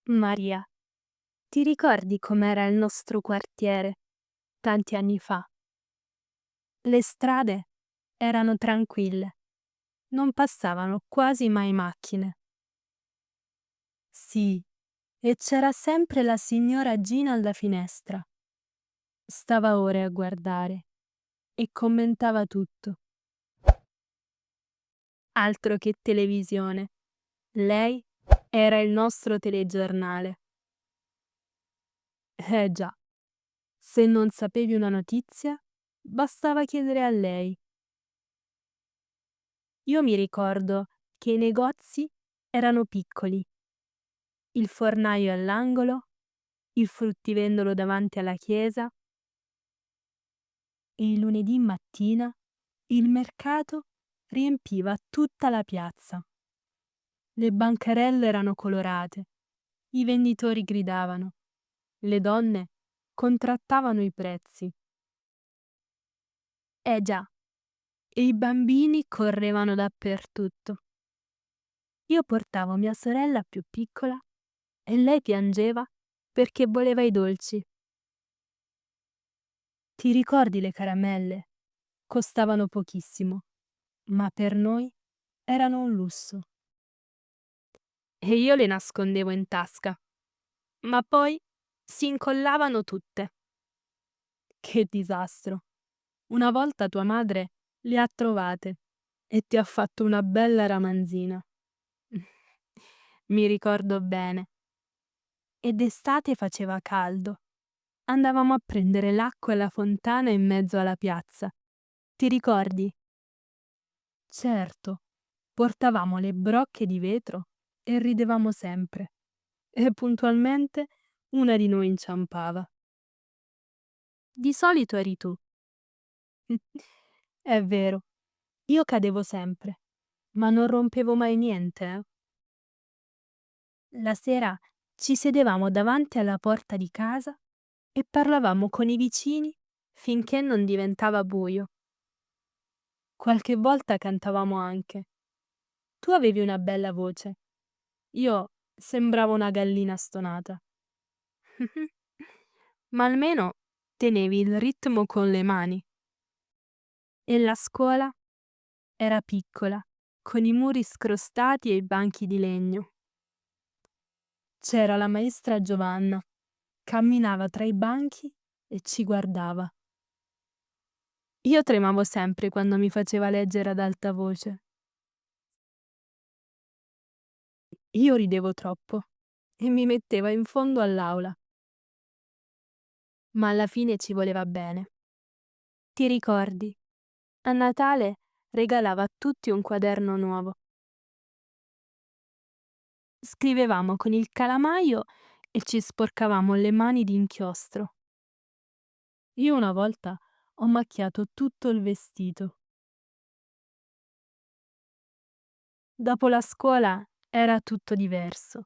Maria, ti ricordi com'era il nostro quartiere tanti anni fa? Le strade erano tranquille, non passavano quasi mai macchine. Sì, e c'era sempre la signora Gina alla finestra. Stava ore a guardare e commentava tutto. Altro che televisione. Lei era il nostro telegiornale. Già, se non sapevi una notizia, bastava chiedere a lei. Io mi ricordo che i negozi erano piccoli, il fornaio all'angolo, il fruttivendolo davanti alla chiesa e il lunedì mattina il mercato riempiva tutta la piazza. Le bancarelle erano colorate, i venditori gridavano, le donne contrattavano i prezzi. Già, e i bambini correvano dappertutto. Io portavo mia sorella più piccola e lei piangeva perché voleva i dolci. Ti ricordi le caramelle? Costavano pochissimo, ma per noi erano un lusso. E io le nascondevo in tasca, ma poi si incollavano tutte. Che disastro! Una volta tua madre le ha trovate e ti ha fatto una bella ramanzina. Mi ricordo bene. E d'estate faceva caldo. Andavamo a prendere l'acqua alla fontana in mezzo alla piazza. Ti ricordi? Certo, portavamo le brocche di vetro e ridevamo sempre. E puntualmente una di noi inciampava. Di solito eri tu. È vero, io cadevo sempre, ma non rompevo mai niente, eh. La sera ci sedevamo davanti alla porta di casa e parlavamo con i vicini finché non diventava buio. Qualche volta cantavamo anche. Tu avevi una bella voce. Io sembravo una gallina stonata. Ma almeno tenevi il ritmo con le mani. E la scuola era piccola, con i muri scrostati e i banchi di legno. C'era la maestra Giovanna. Camminava tra i banchi e ci guardava. Io tremavo sempre quando mi faceva leggere ad alta voce. Io ridevo troppo e mi metteva in fondo all'aula. Ma alla fine ci voleva bene. Ti ricordi? A Natale regalava a tutti un quaderno nuovo. Scrivevamo con il calamaio e ci sporcavamo le mani di inchiostro. Io una volta ho macchiato tutto il vestito. Dopo la scuola era tutto diverso.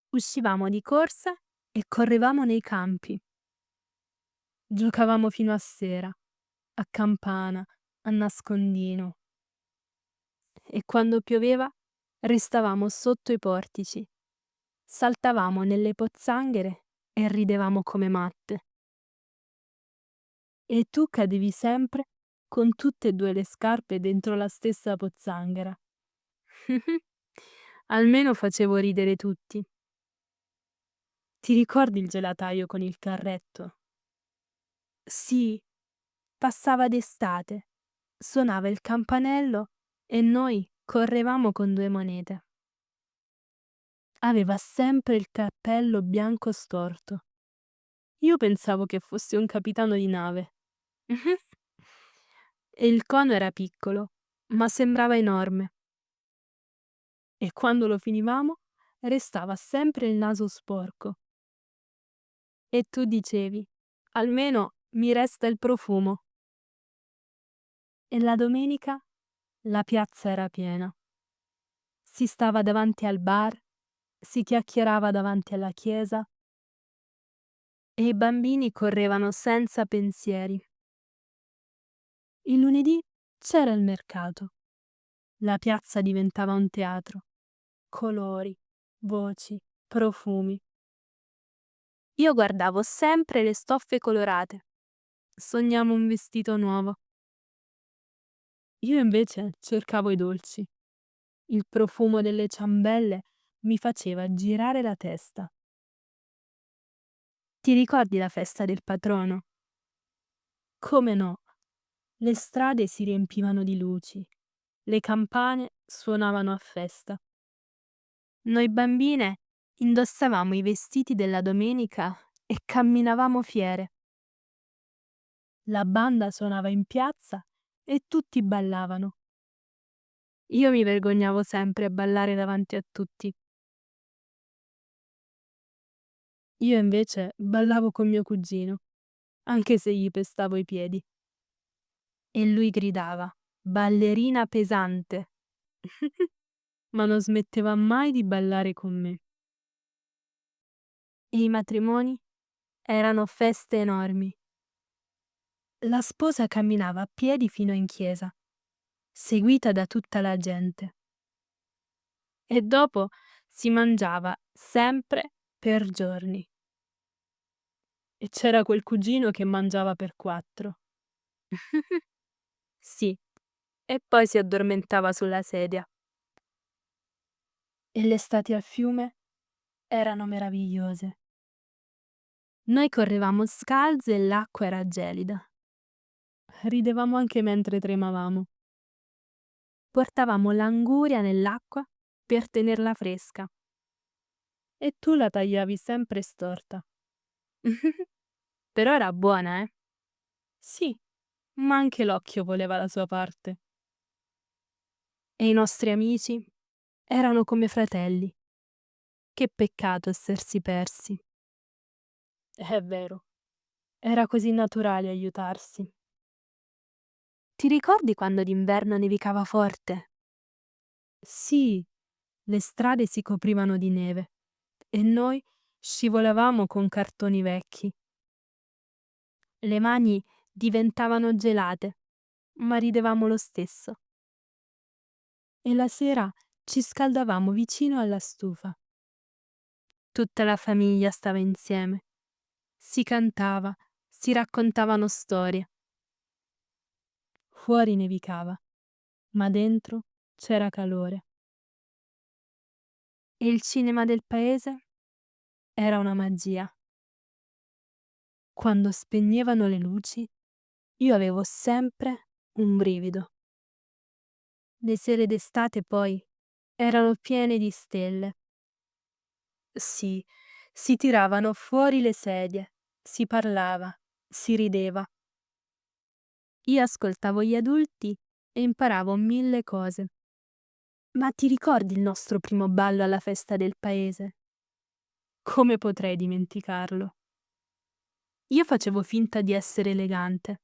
Uscivamo di corsa e correvamo nei campi. Giocavamo fino a sera, a campana, a nascondino. E quando pioveva restavamo sotto i portici. Saltavamo nelle pozzanghere e ridevamo come matte. E tu cadevi sempre con tutte e due le scarpe dentro la stessa pozzanghera. Almeno facevo ridere tutti. Ti ricordi il gelataio con il carretto? Sì, passava d'estate, suonava il campanello e noi correvamo con 2 monete. Aveva sempre il cappello bianco storto. Io pensavo che fosse un capitano di nave. E il cono era piccolo, ma sembrava enorme. E quando lo finivamo, restava sempre il naso sporco. E tu dicevi, almeno mi resta il profumo. E la domenica la piazza era piena. Si stava davanti al bar, si chiacchierava davanti alla chiesa e i bambini correvano senza pensieri. Il lunedì c'era il mercato. La piazza diventava un teatro. Colori, voci, profumi. Io guardavo sempre le stoffe colorate. Sognavo un vestito nuovo. Io invece cercavo i dolci. Il profumo delle ciambelle mi faceva girare la testa. Ti ricordi la festa del patrono? Come no? Le strade si riempivano di luci, le campane suonavano a festa. Noi bambine indossavamo i vestiti della domenica e camminavamo fiere. La banda suonava in piazza e tutti ballavano. Io mi vergognavo sempre a ballare davanti a tutti. Io invece ballavo con mio cugino, anche se gli pestavo i piedi. E lui gridava: "Ballerina pesante!" Ma non smetteva mai di ballare con me. E i matrimoni erano feste enormi. La sposa camminava a piedi fino in chiesa, seguita da tutta la gente. E dopo si mangiava sempre per giorni. E c'era quel cugino che mangiava per 4. Sì, e poi si addormentava sulla sedia. E le estati al fiume erano meravigliose. Noi correvamo scalze e l'acqua era gelida. Ridevamo anche mentre tremavamo. Portavamo l'anguria nell'acqua per tenerla fresca. E tu la tagliavi sempre storta. Però era buona, eh? Sì, ma anche l'occhio voleva la sua parte. E i nostri amici erano come fratelli. Che peccato essersi persi. È vero, era così naturale aiutarsi. Ti ricordi quando d'inverno nevicava forte? Sì, le strade si coprivano di neve e noi scivolavamo con cartoni vecchi. Le mani diventavano gelate, ma ridevamo lo stesso. E la sera ci scaldavamo vicino alla stufa. Tutta la famiglia stava insieme. Si cantava, si raccontavano storie. Fuori nevicava, ma dentro c'era calore. E il cinema del paese era una magia. Quando spegnevano le luci, io avevo sempre un brivido. Le sere d'estate poi erano piene di stelle. Sì, si tiravano fuori le sedie, si parlava, si rideva. Io ascoltavo gli adulti e imparavo 1000 cose. Ma ti ricordi il nostro primo ballo alla festa del paese? Come potrei dimenticarlo? Io facevo finta di essere elegante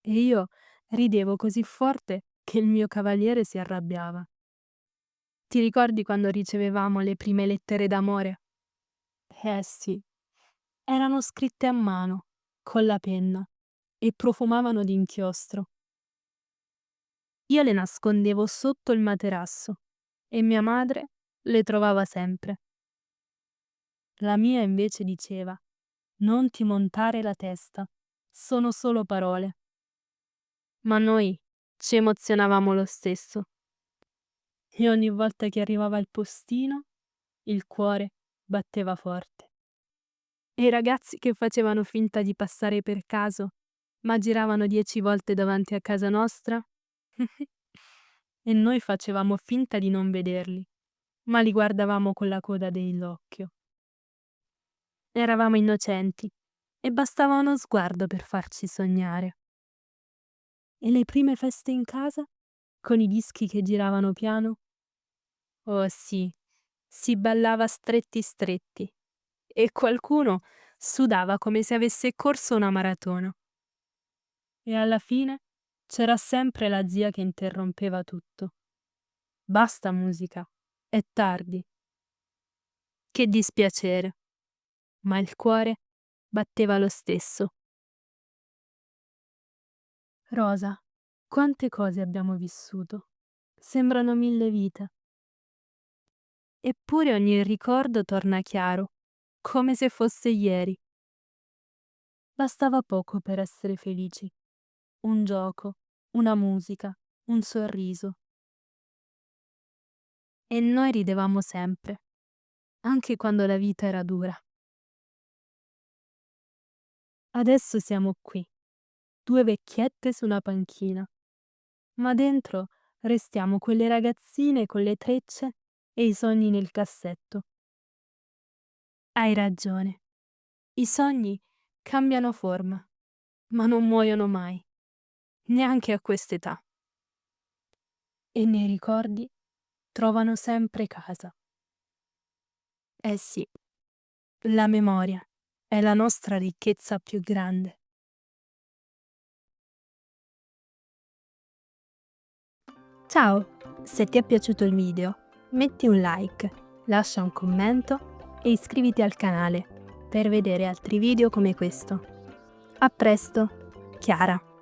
e io ridevo così forte che il mio cavaliere si arrabbiava. Ti ricordi quando ricevevamo le prime lettere d'amore? Sì, erano scritte a mano, con la penna, e profumavano di inchiostro. Io le nascondevo sotto il materasso e mia madre le trovava sempre. La mia invece diceva: "Non ti montare la testa, sono solo parole". Ma noi ci emozionavamo lo stesso e ogni volta che arrivava il postino, il cuore batteva forte. E i ragazzi che facevano finta di passare per caso, ma giravano 10 volte davanti a casa nostra? E noi facevamo finta di non vederli, ma li guardavamo con la coda dell'occhio. Eravamo innocenti e bastava uno sguardo per farci sognare. E le prime feste in casa? Con i dischi che giravano piano? Oh sì, si ballava stretti stretti e qualcuno sudava come se avesse corso una maratona. E alla fine c'era sempre la zia che interrompeva tutto. Basta musica, è tardi. Che dispiacere, ma il cuore batteva lo stesso. Rosa, quante cose abbiamo vissuto. Sembrano 1000 vite. Eppure ogni ricordo torna chiaro, come se fosse ieri. Bastava poco per essere felici. Un gioco, una musica, un sorriso. E noi ridevamo sempre, anche quando la vita era dura. Adesso siamo qui, due vecchiette su una panchina, ma dentro restiamo quelle ragazzine con le trecce e i sogni nel cassetto. Hai ragione, i sogni cambiano forma, ma non muoiono mai, neanche a quest'età. E nei ricordi trovano sempre casa. Eh sì, la memoria è la nostra ricchezza più grande. Ciao, se ti è piaciuto il video, metti un like, lascia un commento e iscriviti al canale per vedere altri video come questo. A presto, Chiara.